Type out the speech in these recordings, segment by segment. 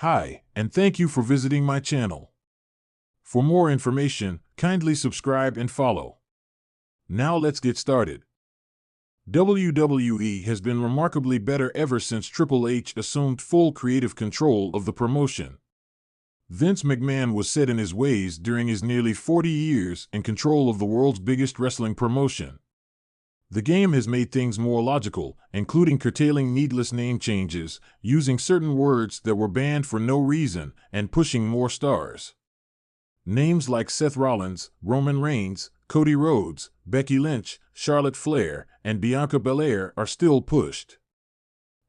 Hi, and thank you for visiting my channel. For more information, kindly subscribe and follow. Now let's get started. WWE has been remarkably better ever since Triple H assumed full creative control of the promotion. Vince McMahon was set in his ways during his nearly 40 years in control of the world's biggest wrestling promotion. The game has made things more logical, including curtailing needless name changes, using certain words that were banned for no reason, and pushing more stars. Names like Seth Rollins, Roman Reigns, Cody Rhodes, Becky Lynch, Charlotte Flair, and Bianca Belair are still pushed.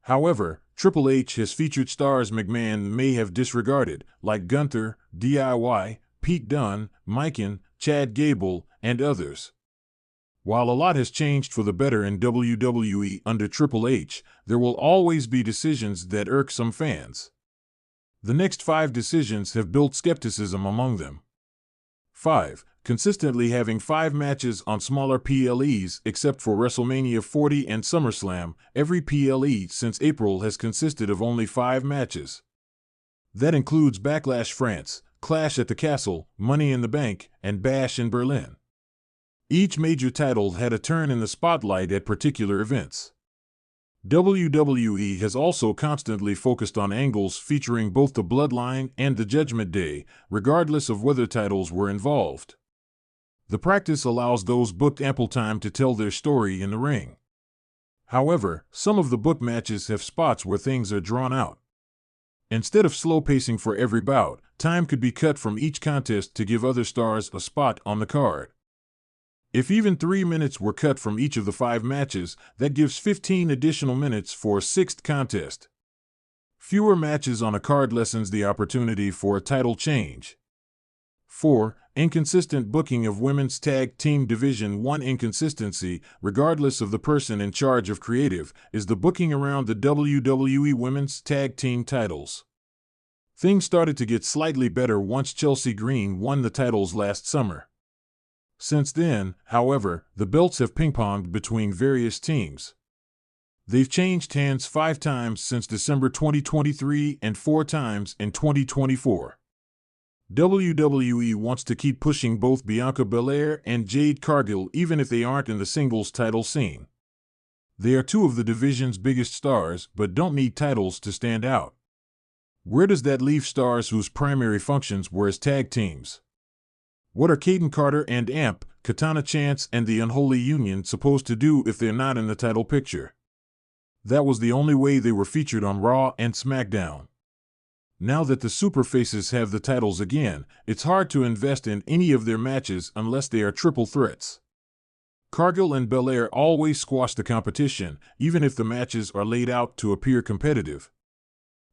However, Triple H has featured stars McMahon may have disregarded, like Gunther, DIY, Pete Dunne, Myken, Chad Gable, and others. While a lot has changed for the better in WWE under Triple H, there will always be decisions that irk some fans. The next 5 decisions have built skepticism among them. 5. Consistently having 5 matches on smaller PLEs except for WrestleMania 40 and SummerSlam. Every PLE since April has consisted of only 5 matches. That includes Backlash France, Clash at the Castle, Money in the Bank, and Bash in Berlin. Each major title had a turn in the spotlight at particular events. WWE has also constantly focused on angles featuring both the Bloodline and the Judgment Day, regardless of whether titles were involved. The practice allows those booked ample time to tell their story in the ring. However, some of the booked matches have spots where things are drawn out. Instead of slow pacing for every bout, time could be cut from each contest to give other stars a spot on the card. If even 3 minutes were cut from each of the 5 matches, that gives 15 additional minutes for a 6th contest. Fewer matches on a card lessens the opportunity for a title change. 4. Inconsistent booking of Women's Tag Team Division. One inconsistency, regardless of the person in charge of creative, is the booking around the WWE Women's Tag Team titles. Things started to get slightly better once Chelsea Green won the titles last summer. Since then, however, the belts have ping-ponged between various teams. They've changed hands 5 times since December 2023 and 4 times in 2024. WWE wants to keep pushing both Bianca Belair and Jade Cargill even if they aren't in the singles title scene. They are 2 of the division's biggest stars, but don't need titles to stand out. Where does that leave stars whose primary functions were as tag teams? What are Kaden Carter and Amp, Katana Chance and the Unholy Union supposed to do if they're not in the title picture? That was the only way they were featured on Raw and SmackDown. Now that the Superfaces have the titles again, it's hard to invest in any of their matches unless they are triple threats. Cargill and Belair always squash the competition, even if the matches are laid out to appear competitive.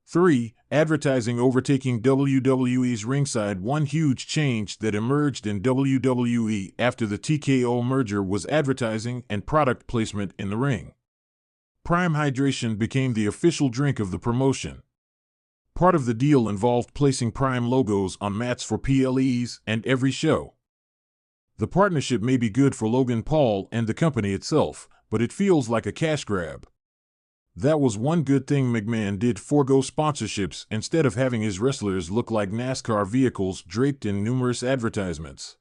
3. Advertising overtaking WWE's ringside. One huge change that emerged in WWE after the TKO merger was advertising and product placement in the ring. Prime Hydration became the official drink of the promotion. Part of the deal involved placing Prime logos on mats for PLEs and every show. The partnership may be good for Logan Paul and the company itself, but it feels like a cash grab. That was one good thing McMahon did: forego sponsorships instead of having his wrestlers look like NASCAR vehicles draped in numerous advertisements.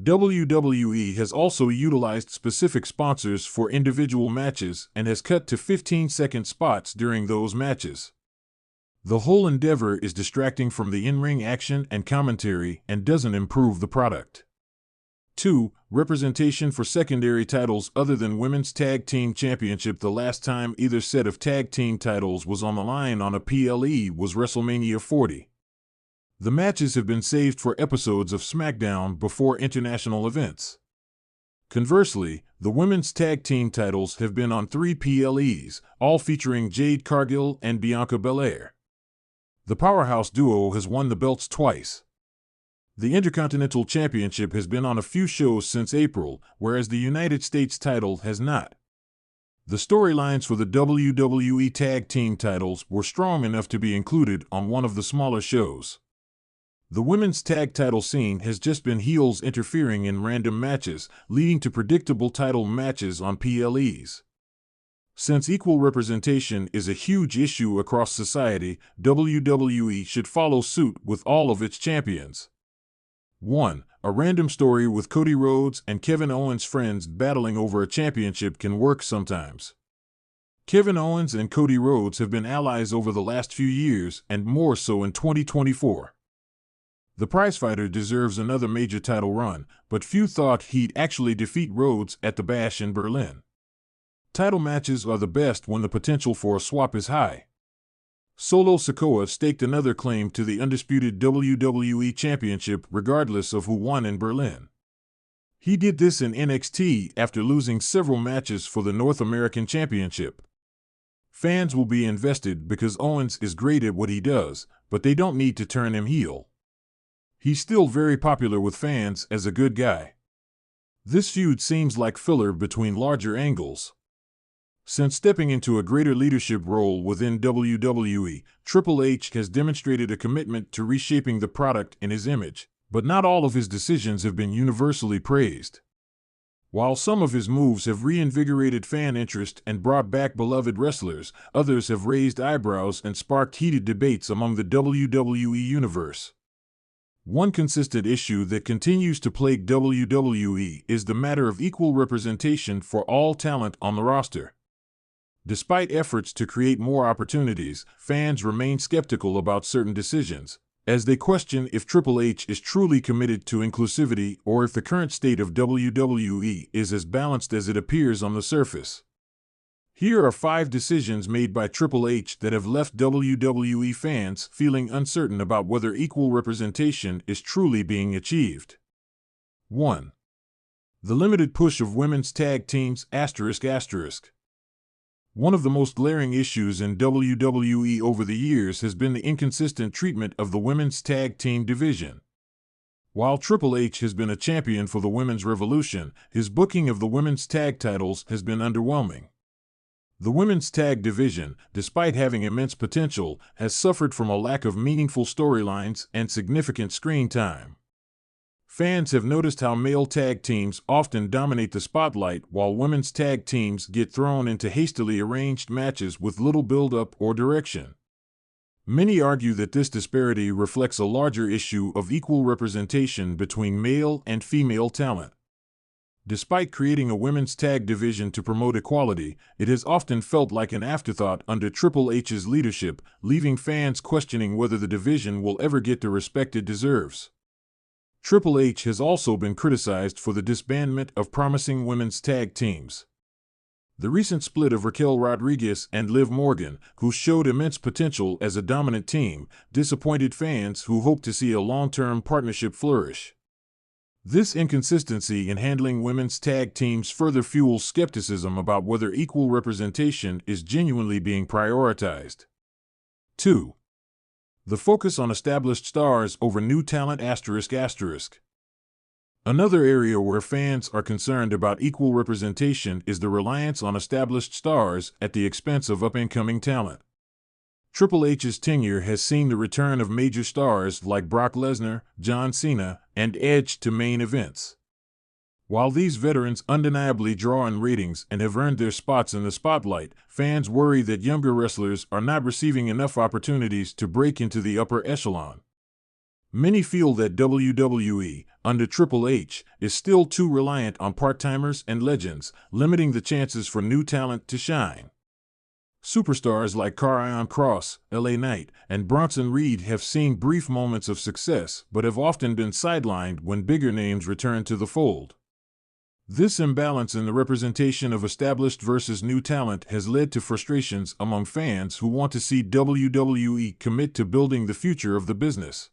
WWE has also utilized specific sponsors for individual matches and has cut to 15-second spots during those matches. The whole endeavor is distracting from the in-ring action and commentary and doesn't improve the product. 2. Representation for secondary titles other than Women's Tag Team Championship. The last time either set of tag team titles was on the line on a PLE was WrestleMania 40. The matches have been saved for episodes of SmackDown before international events. Conversely, the Women's Tag Team titles have been on 3 PLEs, all featuring Jade Cargill and Bianca Belair. The powerhouse duo has won the belts twice. The Intercontinental Championship has been on a few shows since April, whereas the United States title has not. The storylines for the WWE Tag Team titles were strong enough to be included on one of the smaller shows. The women's tag title scene has just been heels interfering in random matches, leading to predictable title matches on PLEs. Since equal representation is a huge issue across society, WWE should follow suit with all of its champions. 1. A random story with Cody Rhodes and Kevin Owens' friends battling over a championship can work sometimes. Kevin Owens and Cody Rhodes have been allies over the last few years, and more so in 2024. The prizefighter deserves another major title run, but few thought he'd actually defeat Rhodes at the Bash in Berlin. Title matches are the best when the potential for a swap is high. Solo Sikoa staked another claim to the undisputed WWE Championship regardless of who won in Berlin. He did this in NXT after losing several matches for the North American Championship. Fans will be invested because Owens is great at what he does, but they don't need to turn him heel. He's still very popular with fans as a good guy. This feud seems like filler between larger angles. Since stepping into a greater leadership role within WWE, Triple H has demonstrated a commitment to reshaping the product in his image, but not all of his decisions have been universally praised. While some of his moves have reinvigorated fan interest and brought back beloved wrestlers, others have raised eyebrows and sparked heated debates among the WWE universe. One consistent issue that continues to plague WWE is the matter of equal representation for all talent on the roster. Despite efforts to create more opportunities, fans remain skeptical about certain decisions, as they question if Triple H is truly committed to inclusivity or if the current state of WWE is as balanced as it appears on the surface. Here are 5 decisions made by Triple H that have left WWE fans feeling uncertain about whether equal representation is truly being achieved. 1. The limited push of women's tag teams ***. One of the most glaring issues in WWE over the years has been the inconsistent treatment of the women's tag team division. While Triple H has been a champion for the Women's Revolution, his booking of the women's tag titles has been underwhelming. The women's tag division, despite having immense potential, has suffered from a lack of meaningful storylines and significant screen time. Fans have noticed how male tag teams often dominate the spotlight while women's tag teams get thrown into hastily arranged matches with little build-up or direction. Many argue that this disparity reflects a larger issue of equal representation between male and female talent. Despite creating a women's tag division to promote equality, it has often felt like an afterthought under Triple H's leadership, leaving fans questioning whether the division will ever get the respect it deserves. Triple H has also been criticized for the disbandment of promising women's tag teams. The recent split of Raquel Rodriguez and Liv Morgan, who showed immense potential as a dominant team, disappointed fans who hoped to see a long-term partnership flourish. This inconsistency in handling women's tag teams further fuels skepticism about whether equal representation is genuinely being prioritized. 2. The focus on established stars over new talent ***. Another area where fans are concerned about equal representation is the reliance on established stars at the expense of up-and-coming talent. Triple H's tenure has seen the return of major stars like Brock Lesnar, John Cena, and Edge to main events. While these veterans undeniably draw in ratings and have earned their spots in the spotlight, fans worry that younger wrestlers are not receiving enough opportunities to break into the upper echelon. Many feel that WWE, under Triple H, is still too reliant on part-timers and legends, limiting the chances for new talent to shine. Superstars like Karrion Kross, LA Knight, and Bronson Reed have seen brief moments of success but have often been sidelined when bigger names return to the fold. This imbalance in the representation of established versus new talent has led to frustrations among fans who want to see WWE commit to building the future of the business.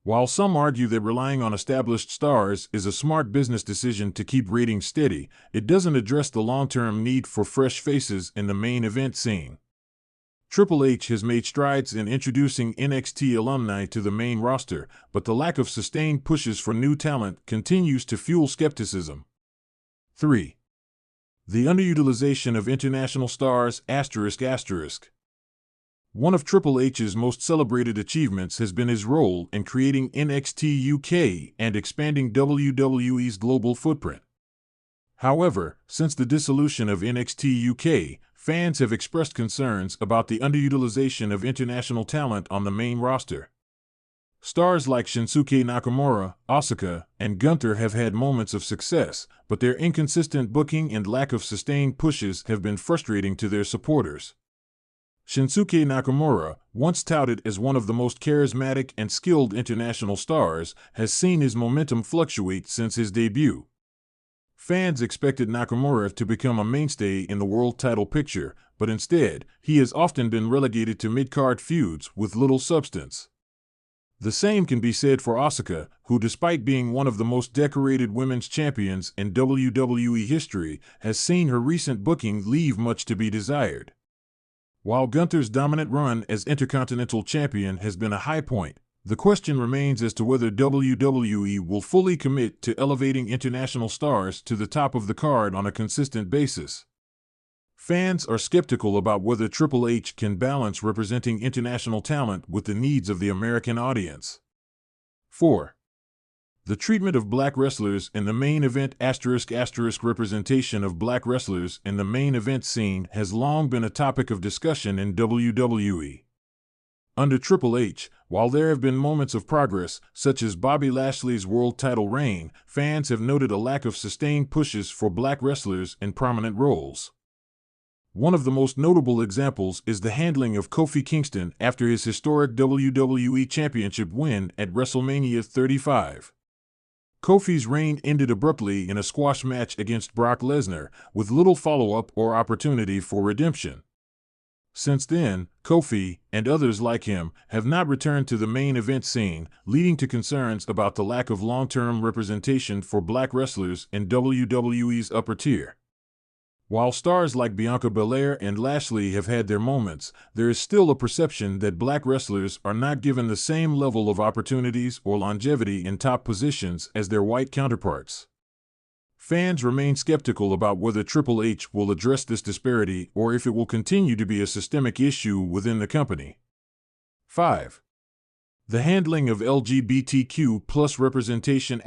While some argue that relying on established stars is a smart business decision to keep ratings steady, it doesn't address the long-term need for fresh faces in the main event scene. Triple H has made strides in introducing NXT alumni to the main roster, but the lack of sustained pushes for new talent continues to fuel skepticism. 3. The underutilization of international stars ***. One of Triple H's most celebrated achievements has been his role in creating NXT UK and expanding WWE's global footprint. However, since the dissolution of NXT UK, fans have expressed concerns about the underutilization of international talent on the main roster. Stars like Shinsuke Nakamura, Asuka, and Gunther have had moments of success, but their inconsistent booking and lack of sustained pushes have been frustrating to their supporters. Shinsuke Nakamura, once touted as one of the most charismatic and skilled international stars, has seen his momentum fluctuate since his debut. Fans expected Nakamura to become a mainstay in the world title picture, but instead, he has often been relegated to mid-card feuds with little substance. The same can be said for Asuka, who despite being one of the most decorated women's champions in WWE history, has seen her recent booking leave much to be desired. While Gunther's dominant run as Intercontinental Champion has been a high point, the question remains as to whether WWE will fully commit to elevating international stars to the top of the card on a consistent basis. Fans are skeptical about whether Triple H can balance representing international talent with the needs of the American audience. 4. The treatment of black wrestlers in the main event **** representation of black wrestlers in the main event scene has long been a topic of discussion in WWE. Under Triple H, while there have been moments of progress, such as Bobby Lashley's world title reign, fans have noted a lack of sustained pushes for black wrestlers in prominent roles. One of the most notable examples is the handling of Kofi Kingston after his historic WWE Championship win at WrestleMania 35. Kofi's reign ended abruptly in a squash match against Brock Lesnar, with little follow-up or opportunity for redemption. Since then, Kofi, and others like him, have not returned to the main event scene, leading to concerns about the lack of long-term representation for black wrestlers in WWE's upper tier. While stars like Bianca Belair and Lashley have had their moments, there is still a perception that black wrestlers are not given the same level of opportunities or longevity in top positions as their white counterparts. Fans remain skeptical about whether Triple H will address this disparity or if it will continue to be a systemic issue within the company. 5. The handling of LGBTQ+ representation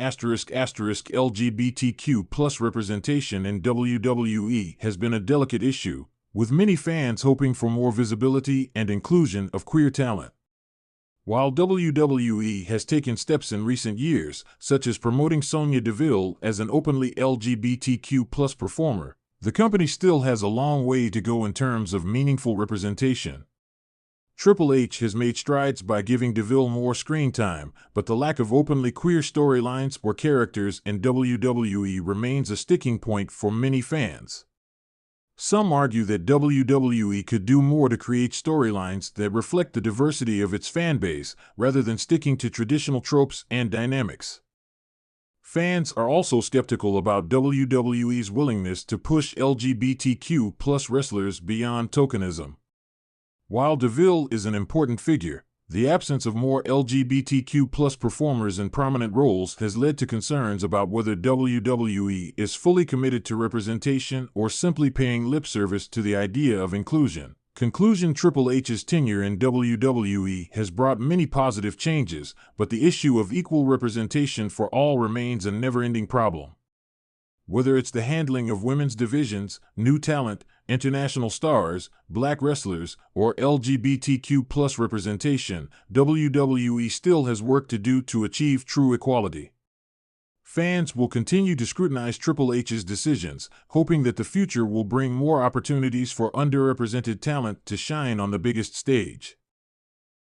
LGBTQ+ representation in WWE has been a delicate issue, with many fans hoping for more visibility and inclusion of queer talent. While WWE has taken steps in recent years, such as promoting Sonya Deville as an openly LGBTQ+ performer, the company still has a long way to go in terms of meaningful representation. Triple H has made strides by giving Deville more screen time, but the lack of openly queer storylines or characters in WWE remains a sticking point for many fans. Some argue that WWE could do more to create storylines that reflect the diversity of its fan base, rather than sticking to traditional tropes and dynamics. Fans are also skeptical about WWE's willingness to push LGBTQ+ wrestlers beyond tokenism. While Deville is an important figure, the absence of more LGBTQ+ performers in prominent roles has led to concerns about whether WWE is fully committed to representation or simply paying lip service to the idea of inclusion. Conclusion: Triple H's tenure in WWE has brought many positive changes, but the issue of equal representation for all remains a never-ending problem. Whether it's the handling of women's divisions, new talent, international stars, black wrestlers, or LGBTQ+ representation, WWE still has work to do to achieve true equality. Fans will continue to scrutinize Triple H's decisions, hoping that the future will bring more opportunities for underrepresented talent to shine on the biggest stage.